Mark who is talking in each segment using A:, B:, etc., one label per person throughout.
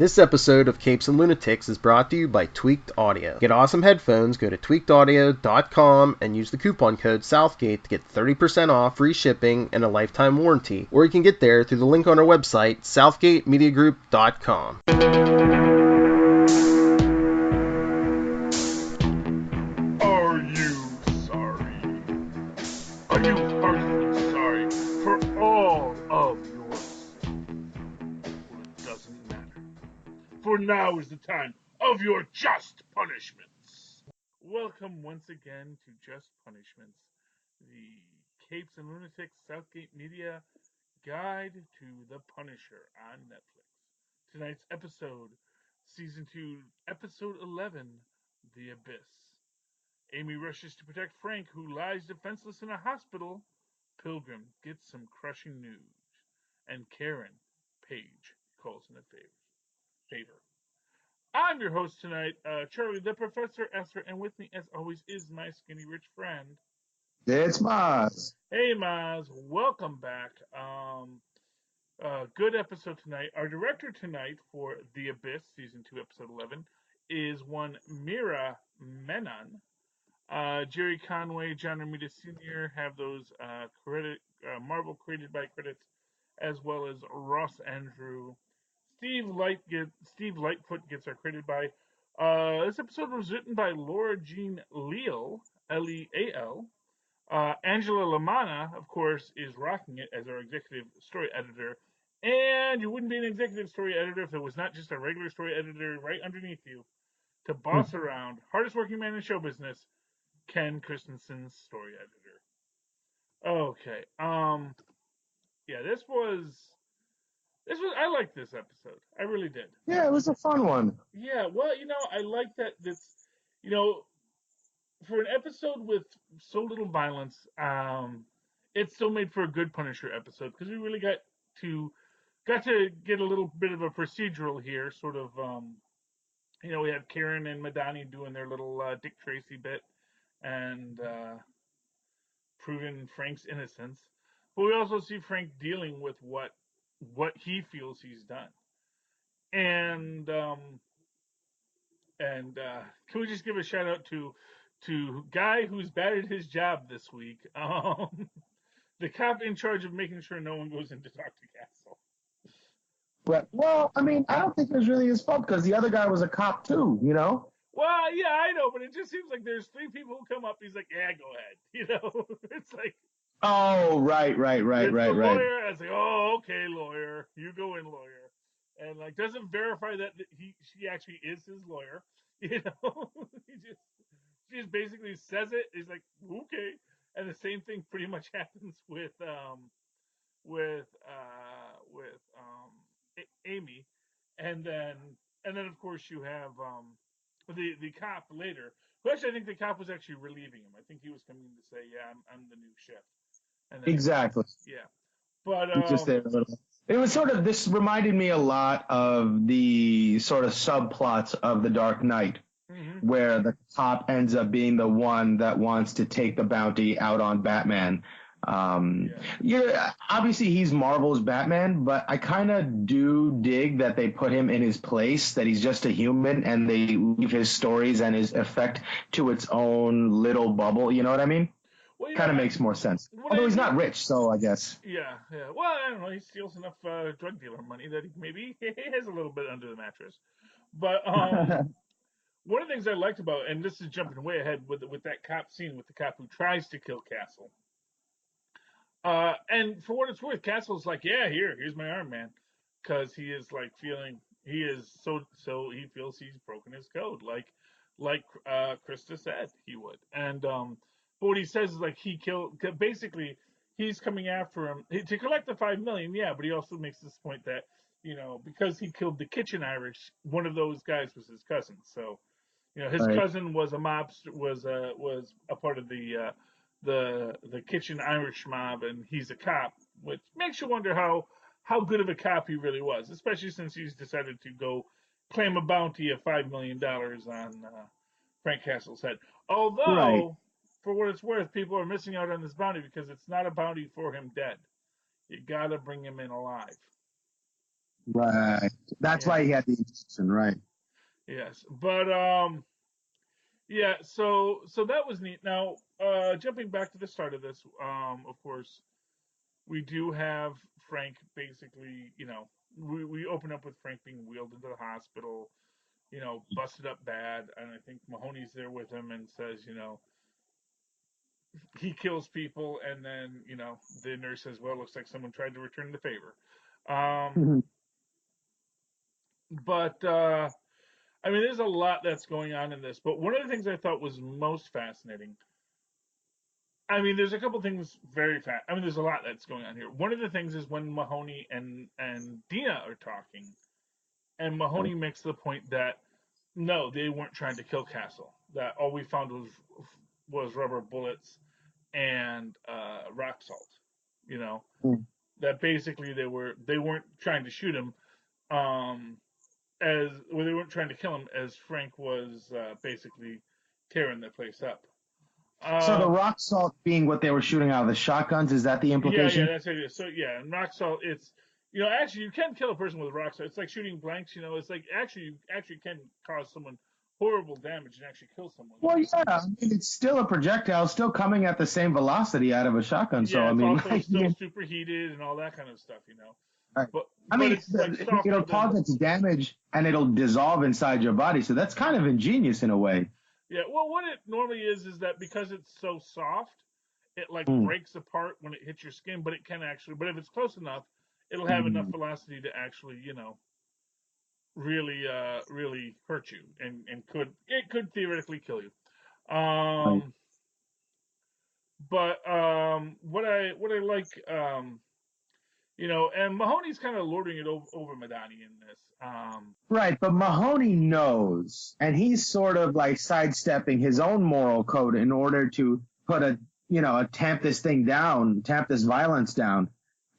A: This episode of Capes and Lunatics is brought to you by Tweaked Audio. Get awesome headphones, go to tweakedaudio.com and use the coupon code Southgate to get 30% off, free shipping, and a lifetime warranty. Or you can get there through the link on our website, southgatemediagroup.com.
B: Are you sorry? Are you heartily sorry for all of your sins? Well, it doesn't matter. For now is the time of your just punishments. Welcome once again to Just Punishments, the Capes and Lunatics Southgate Media Guide to the Punisher on Netflix. Tonight's episode, Season 2, Episode 11, The Abyss. Amy rushes to protect Frank, who lies defenseless in a hospital. Pilgrim gets some crushing news. And Karen Page calls in a favor. I'm your host tonight, Charlie, the Professor Esther, and with me, as always, is my skinny rich friend.
C: It's Mozz.
B: Hey, Mozz, welcome back. Good episode tonight. Our director tonight for The Abyss, Season 2, Episode 11, is one Mira Menon. Jerry Conway, John Romita Sr. have those Marvel created by credits, as well as Ross Andrew. Steve Lightfoot gets our credit by. This episode was written by Laura Jean Leal, Leal. Angela Lamanna, of course, is rocking it as our executive story editor. And you wouldn't be an executive story editor if there was not just a regular story editor right underneath you to boss around. Hardest working man in show business, Ken Christensen's story editor. Okay. Yeah, this was I liked this episode. I really did.
C: Yeah, it was a fun one.
B: Yeah, well, I like that for an episode with so little violence, it still made for a good Punisher episode because we really got to get a little bit of a procedural here, sort of we have Karen and Madani doing their little Dick Tracy bit and proving Frank's innocence. But we also see Frank dealing with what he feels he's done. And can we just give a shout out to guy who's bad at his job this week? The cop in charge of making sure no one goes in to talk to Castle.
C: But, well, I mean, I don't think it was really his fault because the other guy was a cop too, you know?
B: Well, yeah, I know, but it just seems like there's three people who come up. He's like, yeah, go ahead. It's like.
C: Oh, right.
B: Lawyer. I was like, oh, okay, lawyer. You go in, lawyer. And doesn't verify that she actually is his lawyer. He just basically says it. He's like, okay. And the same thing pretty much happens with Amy, and then of course you have the cop later. Who actually, I think the cop was actually relieving him. I think he was coming to say, yeah, I'm the new chef. And then
C: exactly.
B: Yeah, but
C: just there a little. It was sort of, this reminded me a lot of the sort of subplots of The Dark Knight, where the cop ends up being the one that wants to take the bounty out on Batman. Yeah, obviously he's Marvel's Batman, but I kind of do dig that they put him in his place, that he's just a human, and they leave his stories and his effect to its own little bubble. You know what I mean? Well, kind of makes more sense. Although he's not rich, so I guess.
B: Yeah. Well, I don't know. He steals enough drug dealer money that maybe he has a little bit under the mattress. But one of the things I liked about, and this is jumping way ahead with that cop scene with the cop who tries to kill Castle. And for what it's worth, Castle's like, yeah, here's my arm, man, because he is he feels he's broken his code, like Krista said he would. And but what he says is he killed. Basically, he's coming after him to collect the $5 million. Yeah, but he also makes this point that because he killed the Kitchen Irish, one of those guys was his cousin. So his cousin was a mobster, was a part of the Kitchen Irish mob, and he's a cop, which makes you wonder how good of a cop he really was, especially since he's decided to go claim a bounty of $5 million on Frank Castle's head. Although, for what it's worth, people are missing out on this bounty because it's not a bounty for him dead. You gotta bring him in alive.
C: Right. That's why
B: Yeah.
C: he had the injection, right?
B: Yes. But yeah, so that was neat. Now, jumping back to the start of this, of course, we do have Frank basically, we open up with Frank being wheeled into the hospital, busted up bad, and I think Mahoney's there with him and says, he kills people, and then, the nurse says, well, it looks like someone tried to return the favor. Um,
C: Mhm.
B: but I mean, there's a lot that's going on in this, but one of the things I thought was most fascinating. I mean, there's a couple things very fast. I mean, there's a lot that's going on here. One of the things is when Mahoney and Dina are talking, and Mahoney makes the point that no, they weren't trying to kill Castle. That all we found was rubber bullets and rock salt. You know that basically they weren't trying to shoot him. Um, as well, they weren't trying to kill him as Frank was basically tearing the place up.
C: So the
B: Um,
C: rock salt being what they were shooting out of the shotguns, is that the
B: yeah,
C: implication?
B: that's what it is. So yeah, and rock salt, it's actually you can kill a person with rock salt. It's like shooting blanks. It's like actually you actually can cause someone horrible damage and actually kill someone.
C: Well, yeah. I mean, it's still a projectile, still coming at the same velocity out of a shotgun. So,
B: Yeah,
C: I
B: it's
C: mean,
B: also
C: like,
B: still superheated and all that kind of stuff.
C: right. I
B: But
C: mean,
B: it's like
C: it'll
B: softer than.
C: cause its damage and it'll dissolve inside your body. So that's kind of ingenious in a way.
B: Yeah, well, what it normally is that because it's so soft, it like
C: Mm.
B: breaks apart when it hits your skin, but it can actually, but if it's close enough, it'll have enough
C: Mm.
B: velocity to actually, really hurt you and could theoretically kill you.
C: Right.
B: Um, but what I like, and Mahoney's kind of lording it over Madani in this.
C: Right, but Mahoney knows, and he's sort of like sidestepping his own moral code in order to put tamp this thing down, tamp this violence down,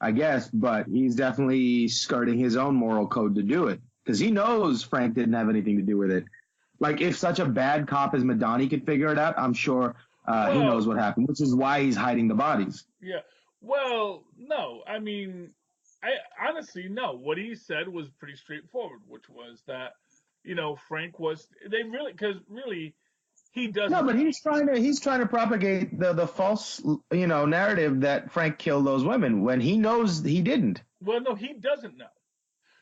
C: I guess, but he's definitely skirting his own moral code to do it. Because he knows Frank didn't have anything to do with it. Like, if such a bad cop as Madani could figure it out, I'm sure he knows
B: Well,
C: what happened, which is why he's hiding the bodies.
B: yeah. Well, no. I mean, I honestly no. What he said was pretty straightforward, which was that Frank was they really because really he
C: No,
B: doesn't
C: but
B: know.
C: he's trying to propagate the false narrative that Frank killed those women when he knows he didn't.
B: Well, no, he doesn't know.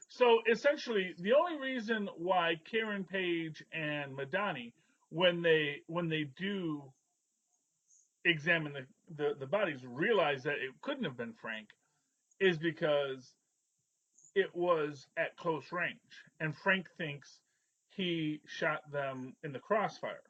B: So essentially, the only reason why Karen Page and Madani, when they do examine the bodies, realize that it couldn't have been Frank, is because it was at close range, and Frank thinks he shot them in the crossfire.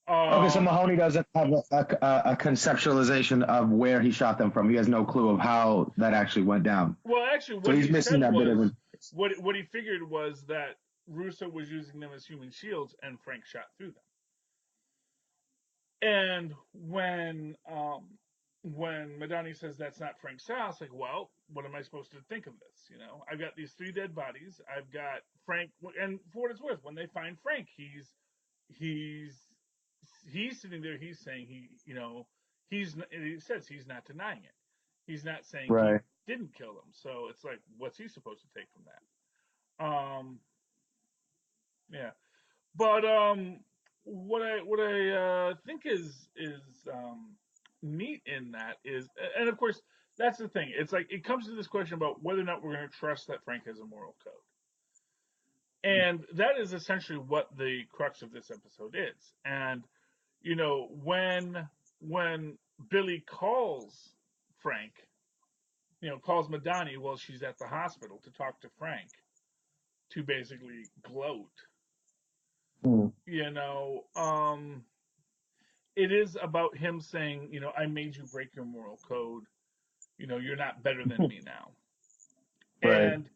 C: Okay, so
B: Um,
C: Mahoney doesn't have a conceptualization of where he shot them from. He has no clue of how that actually went down.
B: well, actually,
C: So
B: what
C: he's
B: he
C: missing
B: said
C: that bit of
B: was
C: information.
B: what he figured was that Russo was using them as human shields, and Frank shot through them. And when Madani says that's not Frank's house, like, well, what am I supposed to think of this? I've got these three dead bodies. I've got Frank, and for what it's worth, when they find Frank, he's he's sitting there. He's saying he says he's not denying it. He's not saying he
C: Right.
B: didn't kill them. So it's like, what's he supposed to take from that? Yeah. But what I think is neat in that is, and of course that's the thing. It's like it comes to this question about whether or not we're going to trust that Frank has a moral code, and that is essentially what the crux of this episode is. And when Billy calls Frank, calls Madani while she's at the hospital to talk to Frank to basically gloat,
C: Hmm.
B: you know, it is about him saying, I made you break your moral code. You're not better than me now.
C: Right.
B: And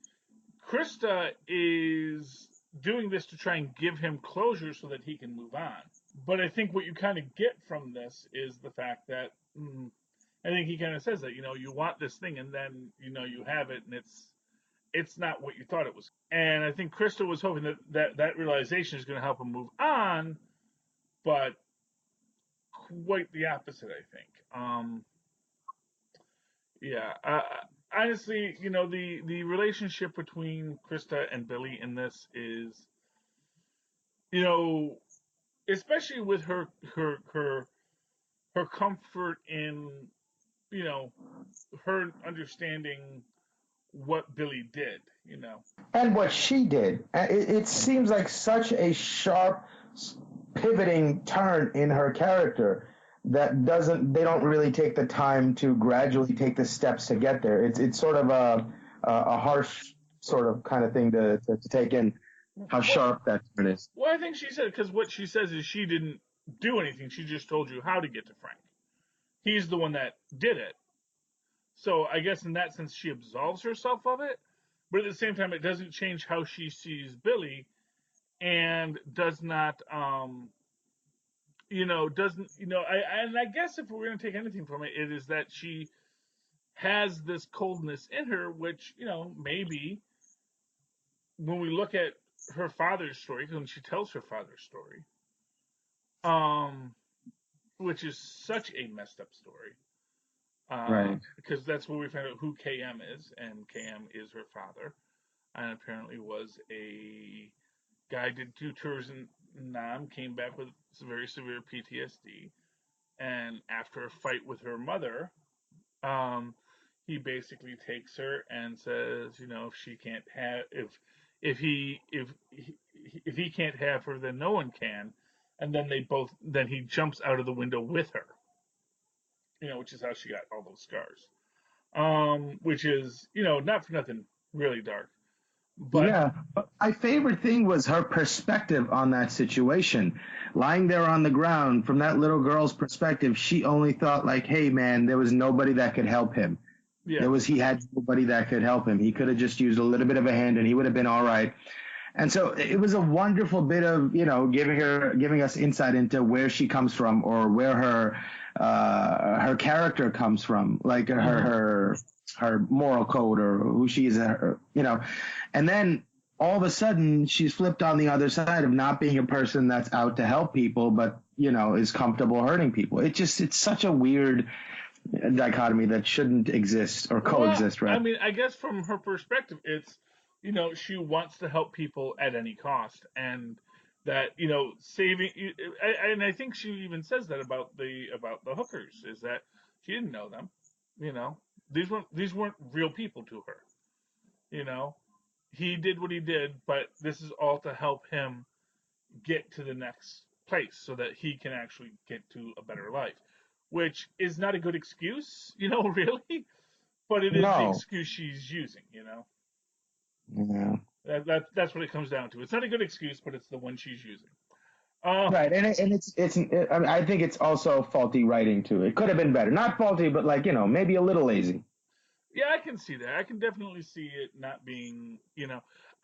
B: Krista is doing this to try and give him closure so that he can move on. But I think what you kind of get from this is the fact that I think he kind of says that, you want this thing and then, you have it and it's not what you thought it was. And I think Krista was hoping that realization is going to help him move on, but quite the opposite, I think. Yeah. honestly, the relationship between Krista and Billy in this is, you know, especially with her comfort in, you know, her understanding what Billy did.
C: And what she did. It seems like such a sharp pivoting turn in her character that they don't really take the time to gradually take the steps to get there. It's sort of a harsh sort of kind of thing to take in how
B: Well,
C: sharp that turn is.
B: well, I think she said, because what she says is she didn't do anything. She just told you how to get to Frank. He's the one that did it. So I guess in that sense, she absolves herself of it. But at the same time, it doesn't change how she sees Billy, and does not, doesn't, and I guess if we're going to take anything from it, it is that she has this coldness in her, which, maybe when we look at her father's story, when she tells her father's story, um, which is such a messed up story,
C: Right.
B: because that's where we find out who KM is, and KM is her father, and apparently was a guy, did 2 tours in Nam, came back with very severe PTSD, and after a fight with her mother, um, he basically takes her and says, if she can't have, if he can't have her, then no one can, and then he jumps out of the window with her, which is how she got all those scars. Which is, not for nothing, really dark, but
C: Yeah, but my favorite thing was her perspective on that situation. Lying there on the ground, from that little girl's perspective, she only thought like, "Hey, man, there was nobody that could help him.
B: yeah,
C: He had nobody that could help him. He could have just used a little bit of a hand, and he would have been all right." And so it was a wonderful bit of, giving us insight into where she comes from, or where her character comes from, like her moral code, or who she is, and then all of a sudden she's flipped on the other side of not being a person that's out to help people, but is comfortable hurting people. It's such a weird dichotomy that shouldn't exist, or
B: well,
C: coexist,
B: I
C: rather.
B: mean, I guess from her perspective, it's, she wants to help people at any cost, and that, saving, and I think she even says that about the hookers, is that she didn't know them, you know, these weren't real people to her, you know, he did what he did, but this is all to help him get to the next place so that he can actually get to a better life, which is not a good excuse, really, but it is the
C: No.
B: excuse she's using.
C: Yeah.
B: That's what it comes down to. It's not a good excuse, but it's the one she's using. Uh,
C: Right, I mean, I think it's also faulty writing too. It could have been better, not faulty, but like maybe a little lazy.
B: yeah, I can see that. I can definitely see it not being.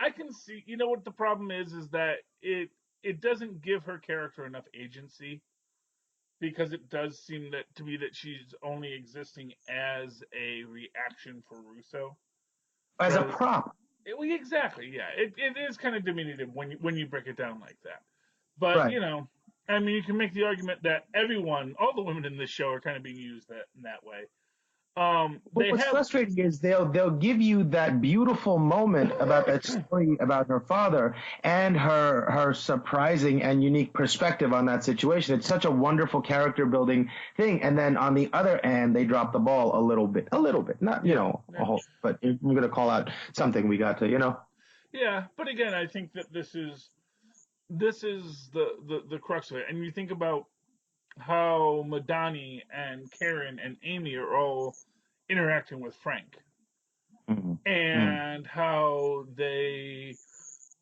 B: I can see. You know what the problem is that it doesn't give her character enough agency, because it does seem that to me that she's only existing as a reaction for Russo.
C: As a
B: Rather,
C: prop.
B: well, exactly, yeah. It is kind of diminutive when you break it down like that. But
C: Right.
B: I mean, you can make the argument that all the women in this show are kind of being used in that way.
C: But
B: They
C: what's
B: have,
C: frustrating is they'll give you that beautiful moment about that story about her father and her surprising and unique perspective on that situation. It's such a wonderful character building thing, and then on the other end, they drop the ball a little bit, not
B: yeah,
C: a
B: yeah,
C: whole. But I'm gonna call out something we got to.
B: yeah. But again, I think that this is the crux of it. And you think about how Madani and Karen and Amy are all interacting with Frank,
C: Mhm. Mhm.
B: and how they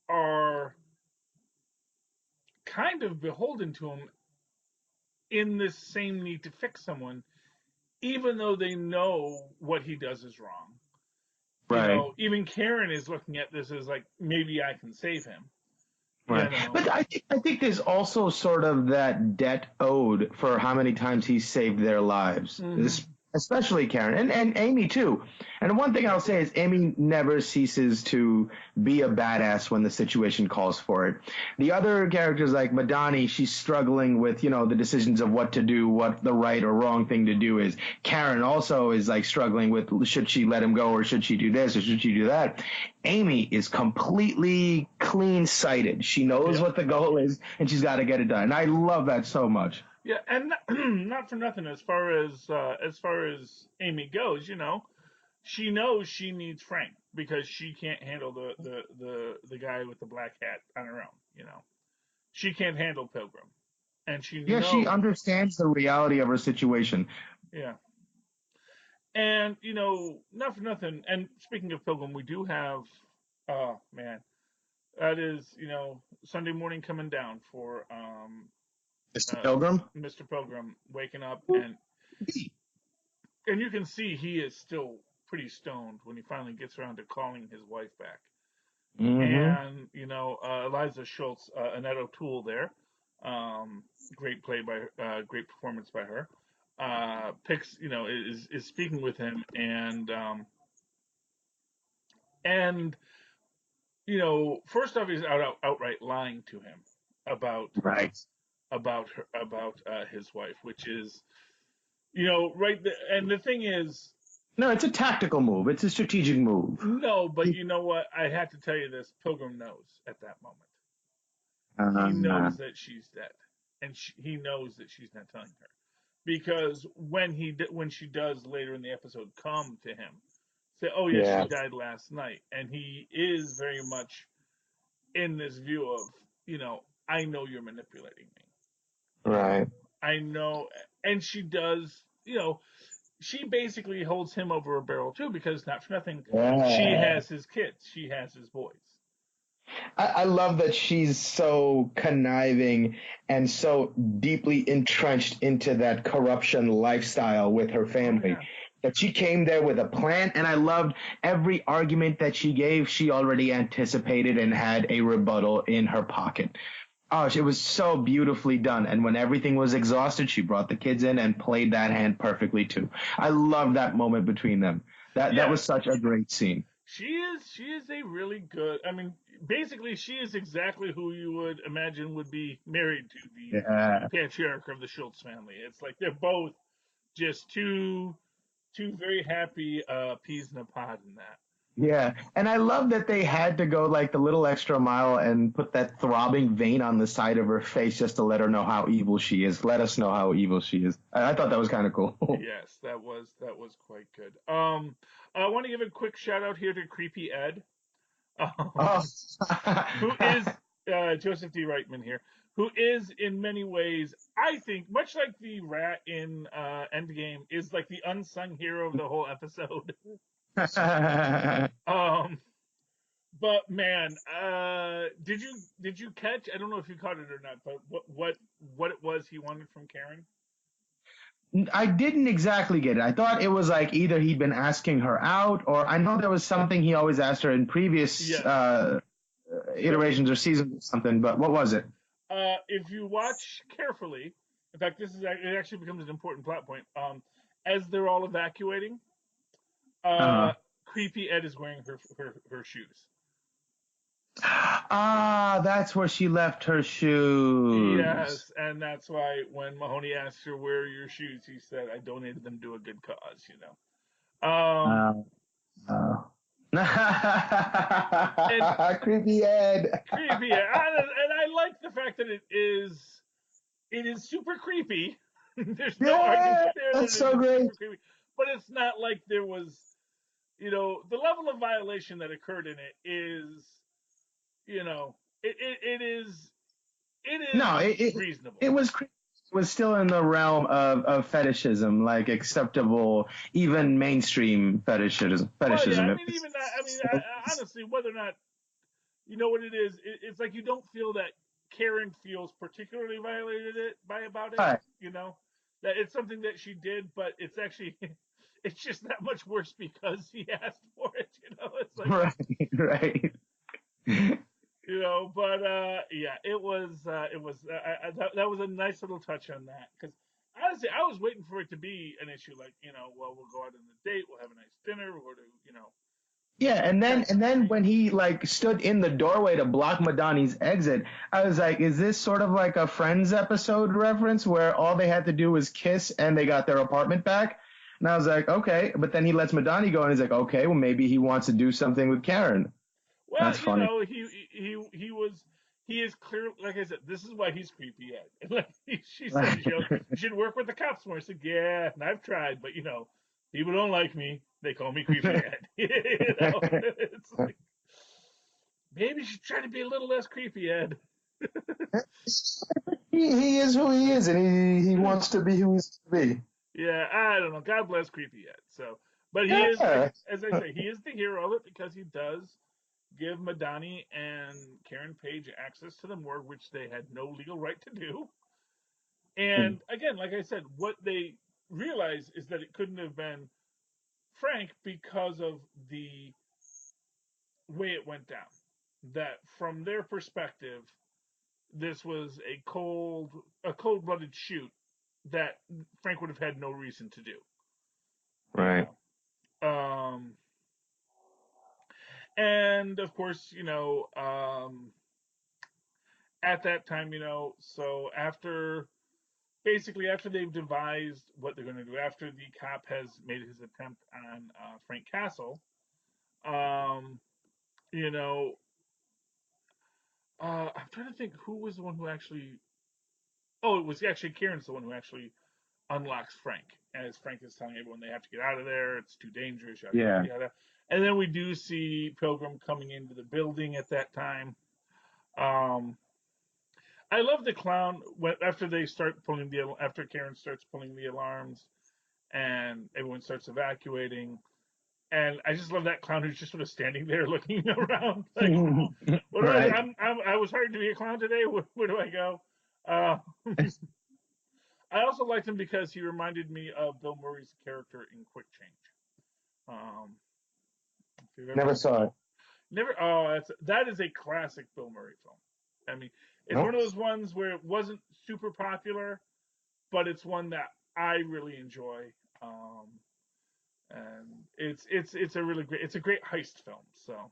B: are kind of beholden to him in this same need to fix someone, even though they know what he does is wrong.
C: Right.
B: Even Karen is looking at this as like, maybe I can save him. You
C: Right.
B: know,
C: But I think there's also sort of that debt owed for how many times he saved their lives.
B: mm-hmm.
C: especially Karen and Amy too. And one thing I'll say is Amy never ceases to be a badass when the situation calls for it. The other characters like Madani, she's struggling with, the decisions of what to do, what the right or wrong thing to do is. Karen also is like struggling with should she let him go or should she do this or should she do that. Amy is completely clean sighted. She knows what the goal is and she's got to get it done. And I love that so much.
B: Yeah, and not for nothing. As far as Amy goes, she knows she needs Frank because she can't handle the guy with the black hat on her own. She can't handle Pilgrim, and she
C: she understands the reality of her situation.
B: Yeah, and not for nothing. And speaking of Pilgrim, we do have. Oh man, that is Sunday morning coming down for
C: Mr. Pilgrim?
B: Mr. Pilgrim waking up and you can see he is still pretty stoned when he finally gets around to calling his wife back. And Eliza Schultz, Annette O'Toole there, great performance by her. Picks is speaking with him and first off he's outright lying to him about his wife, which is right there. And the thing is,
C: no, it's a tactical move. It's a strategic move.
B: No, but you know what? I had to tell you this. Pilgrim knows at that moment. He knows that she's dead, and he knows that she's not telling her, because when she does later in the episode come to him, say, "Oh yes, she died last night," and he is very much in this view of, I know you're manipulating me.
C: Right.
B: I know, and she does, she basically holds him over a barrel too, because not for nothing, she has his kids, she has his boys.
C: I love that she's so conniving and so deeply entrenched into that corruption lifestyle with her family. That she came there with a plan, and I loved every argument that she gave. She already anticipated and had a rebuttal in her pocket. Oh, it was so beautifully done. And when everything was exhausted, she brought the kids in and played that hand perfectly too. I love that moment between them. That was such a great scene.
B: She is a really good. I mean, basically, she is exactly who you would imagine would be married to the patriarch of the Schultz family. It's like they're both just two very happy peas in a pod in that.
C: Yeah, and I love that they had to go like the little extra mile and put that throbbing vein on the side of her face just to let her know how evil she is. Let us know how evil she is. I thought that was kind of cool.
B: Yes, that was quite good. I want to give a quick shout out here to Creepy Ed, who is Joseph D. Reitman here, who is in many ways, I think, much like the rat in Endgame, is like the unsung hero of the whole episode. But man, did you catch? I don't know if you caught it or not, but what it was he wanted from Karen?
C: I didn't exactly get it. I thought it was like either he'd been asking her out, or I know there was something he always asked her in previous iterations or seasons or something. But what was it?
B: If you watch carefully, in fact, it actually becomes an important plot point. As they're all evacuating. Creepy Ed is wearing her shoes.
C: That's where she left her shoes.
B: Yes, and that's why when Mahoney asked her, "Where are your shoes?" he said, "I donated them to a good cause."
C: Creepy Ed.
B: Creepy Ed, and I like the fact that it is super creepy. There's no argument there.
C: That's so great.
B: But it's not like there was. The level of violation that occurred in it is, it is reasonable.
C: It was still in the realm of fetishism, like acceptable, even mainstream fetishism.
B: Well, yeah, I mean, even that. Honestly, whether or not, what it is, it's like you don't feel that Karen feels particularly violated about it.
C: Right.
B: That it's something that she did, but it's actually. It's just that much worse because he asked for it, It's like
C: right.
B: But it was that was a nice little touch on that, because honestly, I was waiting for it to be an issue like, well, we'll go out on a date, we'll have a nice dinner, we'll go to,
C: Yeah, and then
B: catch some
C: when
B: train.
C: he like stood in the doorway to block Madani's exit, I was like, is this sort of like a Friends episode reference where all they had to do was kiss and they got their apartment back? And I was like, okay, but then he lets Madani go and he's like, okay, well maybe he wants to do something with Karen.
B: Well,
C: That's funny.
B: he is clear. Like I said, this is why he's creepy Ed. Like she says,
C: Right.
B: you should work with the cops more. I said, yeah, and I've tried, but people don't like me. They call me creepy Ed. It's like maybe you should try to be a little less creepy Ed.
C: He is who he is, and he wants to be who he's to be.
B: Yeah, I don't know. God bless creepy Ed. So, but he is like,
C: Yeah.
B: as I say, he is the hero of it because he does give Madani and Karen Page access to the morgue, which they had no legal right to do. And again, like I said, what they realize is that it couldn't have been Frank because of the way it went down. That from their perspective, this was a cold-blooded shoot that Frank would have had no reason to do. You
C: Right.
B: know, and of course, at that time, so after they've devised what they're going to do, after the cop has made his attempt on Frank Castle, um, you know, I'm trying to think who was the one who actually. Oh, it was actually Karen's the one who actually unlocks Frank, as Frank is telling everyone they have to get out of there. It's too dangerous. Yada yada
C: Yeah.
B: yada. And then we do see Pilgrim coming into the building at that time. Um, I love the clown when after Karen starts pulling the alarms and everyone starts evacuating. And I just love that clown who's just sort of standing there looking around, like, what do I do?
C: Right.
B: I was hired to be a clown today. Where do I go? Uh, I also liked him because he reminded me of Bill Murray's character in Quick Change. Um, if you've ever
C: Never
B: seen,
C: saw it.
B: never. Oh, that is a classic Bill Murray film. I mean, it's
C: No.
B: one of those ones where it wasn't super popular, but it's one that I really enjoy. And it's a really great, it's a great heist film. So,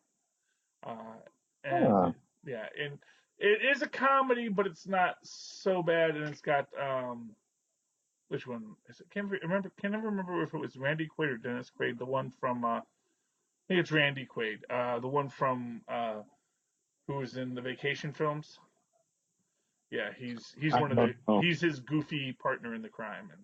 B: uh, and
C: Huh.
B: yeah, and it is a comedy, but it's not so bad, and it's got which one is it? Can never remember if it was Randy Quaid or Dennis Quaid. The one from I think it's Randy Quaid. The one from who was in the Vacation films. Yeah, he's
C: I
B: one of
C: don't know.
B: he's his goofy partner in the crime, and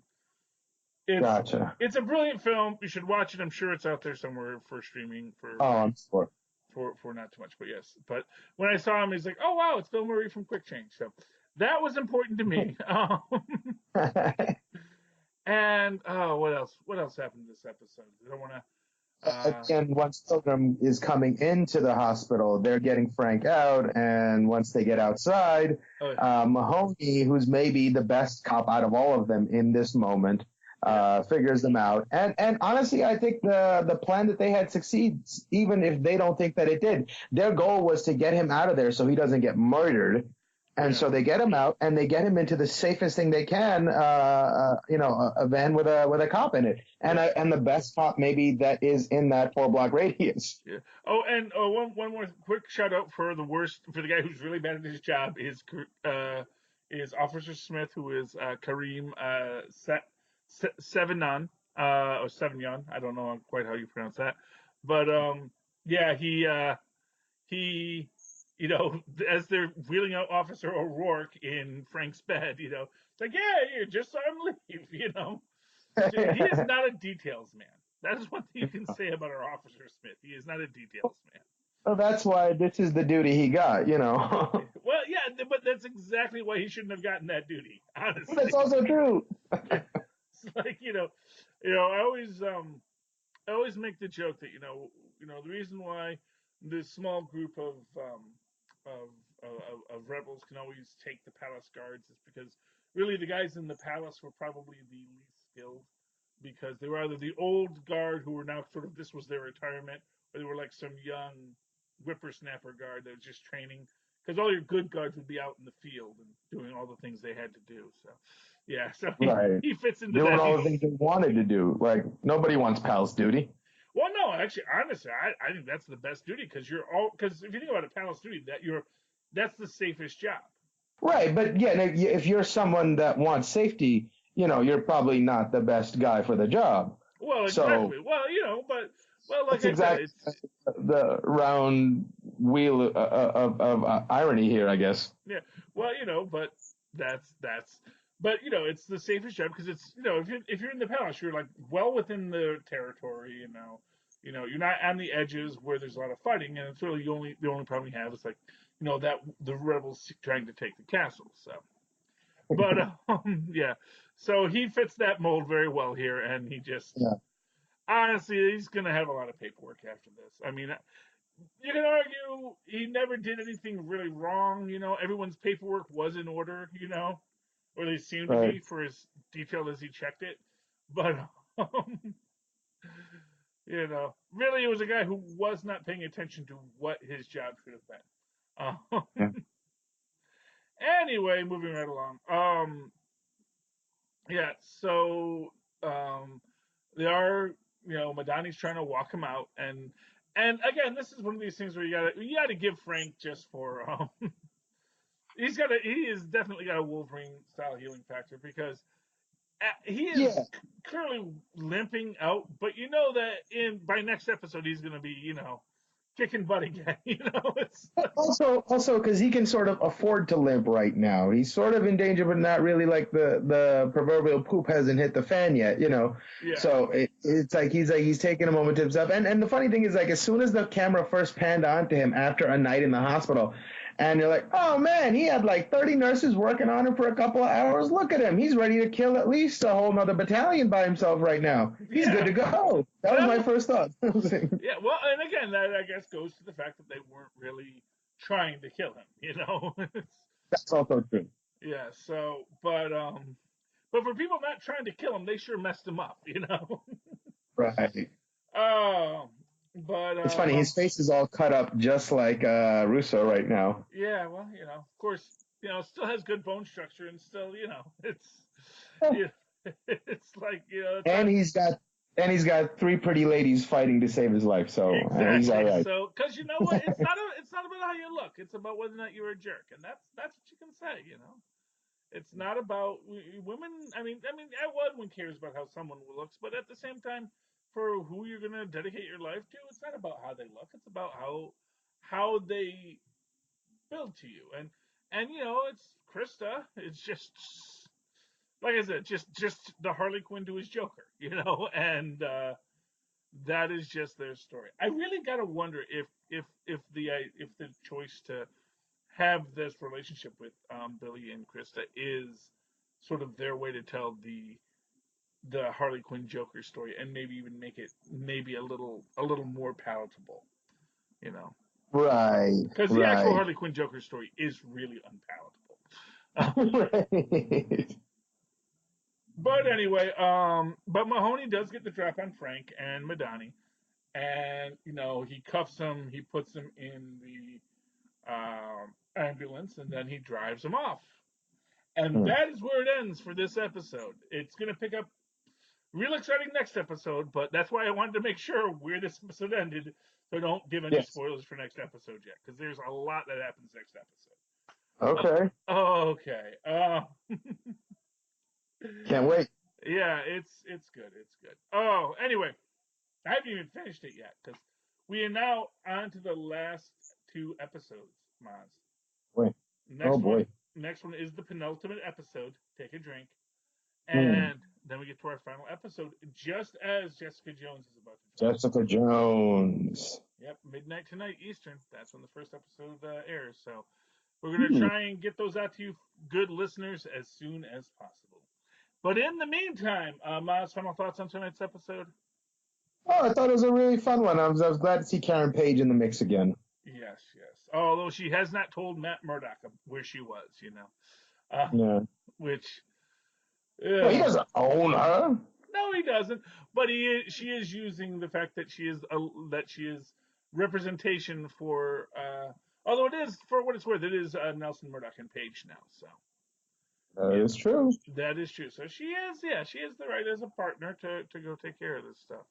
B: it's
C: Gotcha.
B: it's a brilliant film. You should watch it. I'm sure it's out there somewhere for streaming
C: Oh, I'm sure.
B: for not too much, but yes. But when I saw him, he's like, oh wow, it's Bill Murray from Quick Change. So that was important to me. And what else? What else happened this episode? I don't want to.
C: Again, once Pilgrim is coming into the hospital, they're getting Frank out, and once they get outside,
B: Oh
C: Mahoney, who's maybe the best cop out of all of them in this moment,
B: yeah,
C: figures them out. And honestly, I think the plan that they had succeeds, even if they don't think that it did. Their goal was to get him out of there so he doesn't get murdered. And
B: yeah,
C: so they get him out, and they get him into the safest thing they can, a van with a cop in it, and
B: yeah,
C: and the best cop maybe that is in that 4 block radius.
B: yeah. Oh, and one more quick shout out for the guy who's really bad at his job is Officer Smith, who is Kareem Sevenon or Sevenyon. I don't know quite how you pronounce that, but yeah, he, as they're wheeling out Officer O'Rourke in Frank's bed, it's like, yeah, you just saw him leave, He is not a details man. That is one thing you can say about our Officer Smith. He is not a details man.
C: Well, that's why this is the duty he got.
B: Well, yeah, but that's exactly why he shouldn't have gotten that duty,
C: That's
B: honestly.
C: also true.
B: It's like, I always make the joke that the reason why this small group of, of rebels can always take the palace guards is because really the guys in the palace were probably the least skilled because they were either the old guard who were now sort of this was their retirement, or they were like some young whippersnapper guard that was just training because all your good guards would be out in the field and doing all the things they had to do. So, yeah, so
C: Right.
B: he fits into
C: Doing
B: that.
C: all the things they wanted to do. Like, nobody wants pal's duty.
B: Well, no, actually, honestly, I think that's the best duty because if you think about a palace duty, that's the safest job.
C: Right, but yeah, if you're someone that wants safety, you're probably not the best guy for the job.
B: Well,
C: So
B: exactly. Well, like
C: it's
B: I said,
C: exactly the round wheel of irony here, I guess.
B: yeah. Well, but that's but it's the safest job because it's if you're in the palace, you're like well within the territory. You're not on the edges where there's a lot of fighting, and it's really the only problem you have is like that the rebels trying to take the castle. So, but yeah, so he fits that mold very well here, and he just
C: Yeah.
B: honestly he's gonna have a lot of paperwork after this. I mean, you can argue he never did anything really wrong. Everyone's paperwork was in order. Or they seemed to
C: Right.
B: be for as detailed as he checked it. But really, it was a guy who was not paying attention to what his job should have been.
C: Yeah.
B: Anyway, moving right along. Yeah. So they are, Madani's trying to walk him out, and again, this is one of these things where you gotta give Frank just for he has definitely got a Wolverine style healing factor because he is clearly limping out, but you know that by next episode he's going to be kicking butt again. It's
C: Also, because he can sort of afford to limp right now. He's sort of in danger, but not really. Like the proverbial poop hasn't hit the fan yet.
B: Yeah.
C: So it's like he's taking a moment to himself. And the funny thing is, like, as soon as the camera first panned onto him after a night in the hospital, and you're like, oh man, he had like 30 nurses working on him for a couple of hours. Look at him. He's ready to kill at least a whole nother battalion by himself right now. He's good to go. That was my first thought.
B: Yeah, well, and again, that I guess goes to the fact that they weren't really trying to kill him,
C: That's also true.
B: Yeah, so, but for people not trying to kill him, they sure messed him up,
C: Right.
B: But
C: it's funny. His face is all cut up just like Russo right now.
B: Yeah, well, of course, still has good bone structure, and still, it's it's like
C: And he's got 3 pretty ladies fighting to save his life, so
B: exactly.
C: He's all right.
B: So, because you know what, it's not about how you look. It's about whether or not you're a jerk, and that's what you can say. It's not about women. I mean, everyone cares about how someone looks, but at the same time, for who you're going to dedicate your life to, it's not about how they look. It's about how they build to you. And it's Krista. It's just like I said, just the Harley Quinn to his Joker, and that is just their story. I really gotta wonder if the choice to have this relationship with Billy and Krista is sort of their way to tell the Harley Quinn Joker story, and maybe even make it maybe a little more palatable,
C: Right.
B: Because the actual Harley Quinn Joker story is really unpalatable.
C: Right.
B: But anyway, but Mahoney does get the drop on Frank and Madani, and he cuffs him, he puts him in the ambulance, and then he drives him off. And that is where it ends for this episode. It's going to pick up real exciting next episode, but that's why I wanted to make sure where this episode ended, so don't give any spoilers for next episode yet, because there's a lot that happens next episode.
C: Okay.
B: Okay.
C: Can't wait.
B: Yeah, it's good. It's good. Oh, anyway, I haven't even finished it yet, because we are now on to the last 2 episodes, Mozz.
C: Wait.
B: Next one is the penultimate episode. Take a drink. And then we get to our final episode, just as Jessica Jones is about to.
C: Jessica Jones.
B: Yep, midnight tonight Eastern. That's when the first episode airs. So we're going to try and get those out to you, good listeners, as soon as possible. But in the meantime, Mozz, final thoughts on tonight's episode?
C: Oh, I thought it was a really fun one. I was glad to see Karen Page in the mix again.
B: Yes. Although she has not told Matt Murdock where she was, which...
C: Well, he doesn't own her.
B: No, he doesn't. But she is using the fact that she is representation for Although it is, for what it's worth, it is Nelson Murdoch and Page now. So
C: That
B: yeah,
C: is true.
B: that is true. So she is the right as a partner to go take care of this stuff.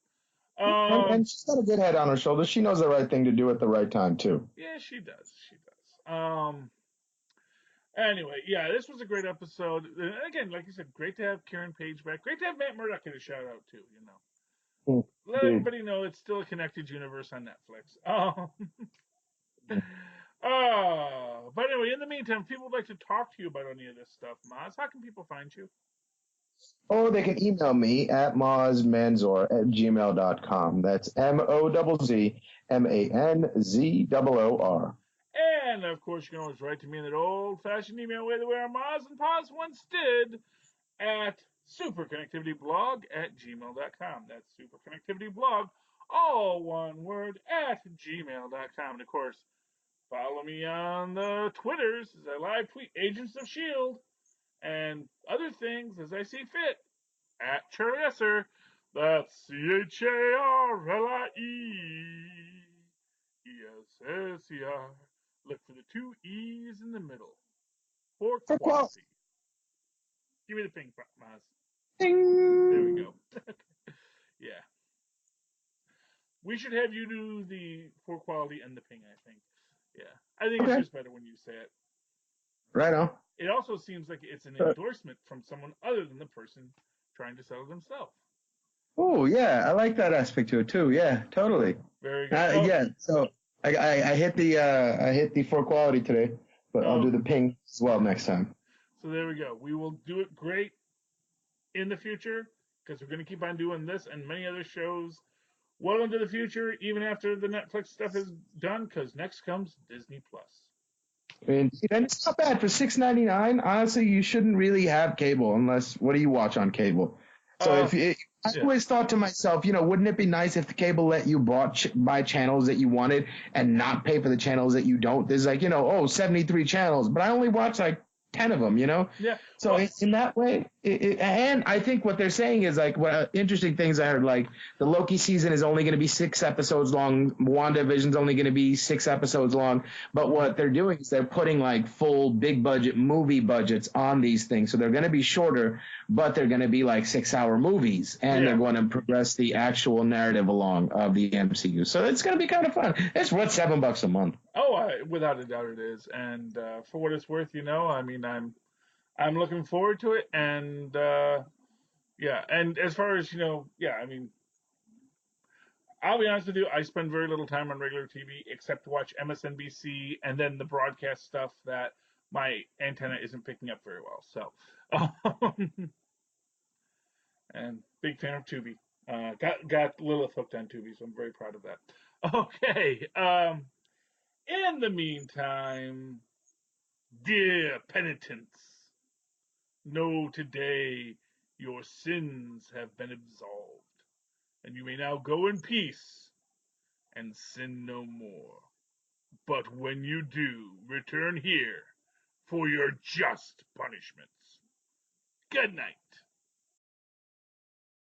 C: And she's got a good head on her shoulders. She knows the right thing to do at the right time too.
B: Yeah, she does. She does. Anyway, yeah, this was a great episode. And again, like you said, great to have Kieran Page back. Great to have Matt Murdock in a shout out too. You know, let
C: Indeed.
B: everybody know it's still a connected universe on Netflix. But anyway, in the meantime, if people would like to talk to you about any of this stuff, Maz, how can people find you?
C: Or they can email me at mozzmanzor@gmail.com. That's MOZZMANZOOR.
B: And of course, you can always write to me in that old-fashioned email way the way our Maz and Paz once did at superconnectivityblog@gmail.com. That's superconnectivityblog, all one word, @gmail.com. And of course, follow me on the Twitters as I live tweet Agents of S.H.I.E.L.D. and other things as I see fit at Charlie Esser. That's CharlieEsser. Look for the two E's in the middle for
C: For quality.
B: quality. Give me the ping, Maz.
C: Ding.
B: There we go. Yeah. We should have you do the for quality and the ping, I think. Yeah. I think it's
C: Okay.
B: just better when you say it.
C: Right on.
B: It also seems like it's an endorsement from someone other than the person trying to sell it themselves.
C: Oh yeah, I like that aspect to it too. Yeah, totally.
B: Very good.
C: Yeah, so I hit the for quality today, but I'll do the ping as well next time.
B: So there we go. We will do it great in the future because we're going to keep on doing this and many other shows well into the future, even after the Netflix stuff is done, because next comes Disney Plus.
C: And it's not bad for $6.99. Honestly, you shouldn't really have cable unless what do you watch on cable? So I always thought to myself, wouldn't it be nice if the cable let you buy channels that you wanted and not pay for the channels that you don't? There's 73 channels, but I only watch like 10 of them,
B: Yeah.
C: So in that way, and I think what they're saying is what interesting things I heard, like the Loki season is only going to be 6 episodes long. WandaVision's only going to be 6 episodes long. But what they're doing is they're putting like full big budget movie budgets on these things. So they're going to be shorter, but they're going to be like 6-hour movies, and they're going to progress the actual narrative along of the MCU. So it's going to be kind of fun. It's worth $7 a month.
B: Oh, without a doubt it is. And for what it's worth, I mean, I'm looking forward to it. And yeah, and as far as I mean, I'll be honest with you, I spend very little time on regular TV except to watch MSNBC and then the broadcast stuff that my antenna isn't picking up very well. So, and big fan of Tubi. Got Lilith hooked on Tubi, so I'm very proud of that. Okay. In the meantime, dear penitents, know today your sins have been absolved, and you may now go in peace and sin no more. But when you do, return here for your just punishments. Good night.